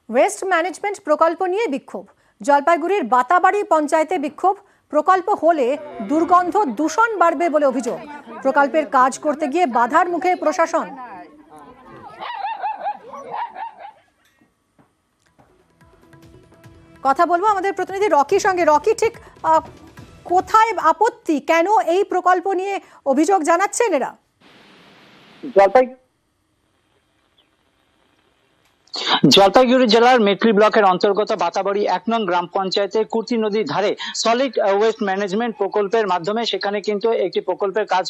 Waste management প্রকল্প নিয়ে বিক্ষোভ। জলপাইগুড়ির বাতাবাড়ি পঞ্চায়েতে বিক্ষোভ। প্রকল্প হলে দুর্গন্ধ দূষণ বাড়বে বলে অভিযোগ। প্রকল্পের কাজ করতে গিয়ে বাধার মুখে প্রশাসন। কথা বলবো আমাদের প্রতিনিধি রকির সঙ্গে। রকি, ঠিক কোথায় আপত্তি, কেন এই প্রকল্প নিয়ে অভিযোগ জানাচ্ছেন এরা? জলপাইগুড়ি জেলার মেটলি ব্লকের অন্তর্গত বাতাবাড়ি 1 নং গ্রাম পঞ্চায়েতের কুর্তি নদীর ধারে সলিড ওয়েস্ট ম্যানেজমেন্ট প্রকল্পের মাধ্যমে সেখানে কিন্তু একটি প্রকল্পের কাজ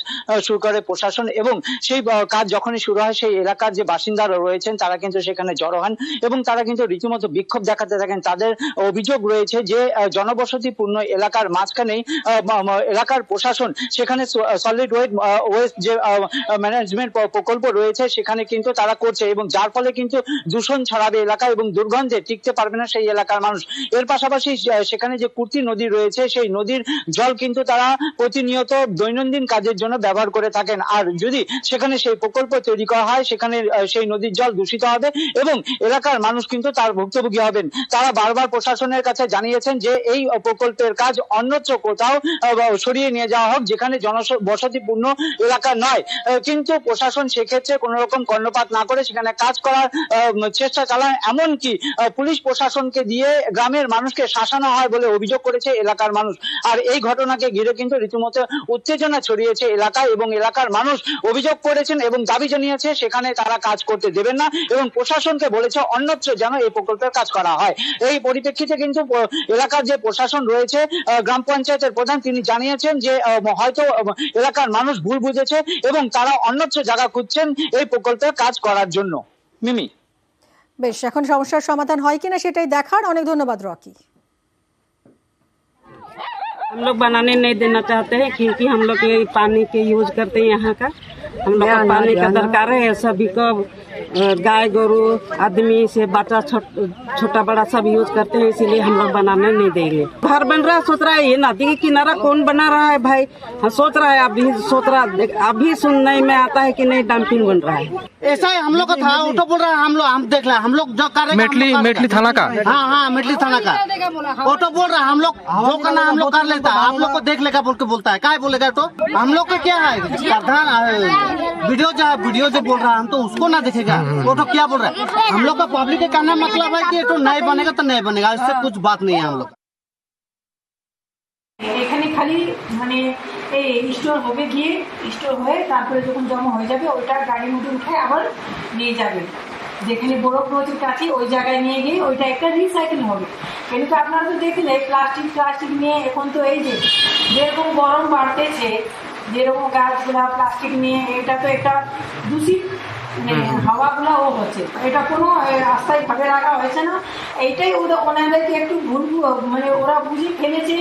শুরু করে প্রশাসন, এবং সেই কাজ যখনই শুরু হয় সেই এলাকার যে বাসিন্দারা রয়েছেন তারা কিন্তু সেখানে জড়ো হন এবং তারা কিন্তু রীতিমতো বিক্ষোভ দেখাতে থাকেন। তাদের অভিযোগ রয়েছে যে জনবসতিপূর্ণ এলাকার মাঝখানেই এলাকার প্রশাসন সেখানে সলিড ওয়েস্ট যে ম্যানেজমেন্ট প্রকল্প রয়েছে সেখানে কিন্তু তারা করছে, এবং যার ফলে কিন্তু দূষণ ছড়াবে এলাকা এবং দুর্গন্ধে টিকতে পারবে না সেই এলাকার মানুষ। এর পাশাপাশি সেখানে যে কুর্তি নদী রয়েছে সেই নদীর জল কিন্তু তারা প্রতিনিয়ত দৈনন্দিন কাজের জন্য ব্যবহার করে থাকেন, আর যদি সেখানে সেই প্রকল্প তৈরি করা হয় সেখানে সেই নদীর জল দূষিত হবে এবং এলাকার মানুষ কিন্তু তার ভুক্তভোগী হবেন। তারা বারবার প্রশাসনের কাছে জানিয়েছেন যে এই প্রকল্পের কাজ অন্যত্র কোথাও সরিয়ে নিয়ে যাওয়া হোক, যেখানে জনবসতিপূর্ণ এলাকা নয়, কিন্তু প্রশাসন সেক্ষেত্রে কোন রকম কর্ণপাত না করে সেখানে কাজ করার চেষ্টা চালান। এমনকি পুলিশ প্রশাসনকে দিয়ে গ্রামের মানুষকে শাসানো হয় বলে অভিযোগ করেছে এলাকার মানুষ। আর এই ঘটনাকে ঘিরে কিন্তু রীতিমতো উত্তেজনা ছড়িয়েছে এলাকায়, এবং এলাকার মানুষ অভিযোগ করেছেন এবং দাবি জানিয়েছে সেখানে তারা কাজ করতে দেবেন না, এবং প্রশাসনকে বলেছে অন্যত্র যেন এই প্রকল্পের কাজ করা হয়। এই পরিপ্রেক্ষিতে কিন্তু এলাকার যে প্রশাসন রয়েছে, গ্রাম পঞ্চায়েতের প্রধান, তিনি জানিয়েছেন যে হয়তো এলাকার মানুষ ভুল বুঝেছে এবং তারা অন্যত্র জায়গা খুঁজছেন এই প্রকল্পের কাজ করার জন্য। মিমি, বেশ, এখন সমস্যার সমাধান হয় কিনা সেটাই দেখার। অনেক ধন্যবাদ রকি। हम लोग बनाने नहीं देना चाहते हैं क्योंकि हम लोग ये पानी के यूज करते हैं यहाँ का। हम लोग को पानी का दरकार है, सभी को गाय गोरू आदमी से बच्चा छोटा बड़ा सब यूज करते हैं, इसीलिए हम लोग बनाने नहीं देंगे। घर बन रहा है, सोच रहा है ये नदी के किनारा कौन बना रहा है भाई, सोच रहा है अभी सुनने में आता है कि नहीं डंपिंग बन रहा है। ऐसा ही हम लोग का था, ऑटो बोल रहा है हम देख रहे हैं, हम लोग जो कर रहे हैं मेटली थाना का। हाँ मेटली थाना का ऑटो बोल रहा है, हम लोग जो करना हम लोग कर लेता है, आप लोग को देख लेगा बोल के बोलता है, क्या बोलेगा? तो हम लोग को क्या है, प्रधान वीडियो जो बोल रहा है हम तो उसको ना देखेगा, वो तो क्या बोल रहा है। हम लोग का पब्लिक का कहना मतलब है कि तो नहीं बनेगा तो नहीं बनेगा, इससे कुछ बात नहीं है। हम लोग এখানে খালি মানে এই স্টোর হবে, গিয়ে স্টোর হয়ে তারপরে যখন জমা হয়ে যাবে ওইটা গাড়ির মধ্যে উঠে আবার নিয়ে যাবে যেখানে বড় প্রজেক্ট আছে ওই জায়গায় নিয়ে গিয়ে ওইটা একটা রিসাইকেল হবে। কিন্তু আপনারা তো দেখলে প্লাস্টিক নিয়ে এখন তো এই যে যেরকম গরম বাড়তেছে, যেরকম গাছগুলা প্লাস্টিক নিয়ে এটা তো একটা দূষিত হাওয়াগুলাও হচ্ছে, এটা কোনো রাস্তায় ভাবে রাখা হয়েছে না। এইটাই ওনাদেরকে একটু ভুল মানে ওরা বুঝে ফেলেছে।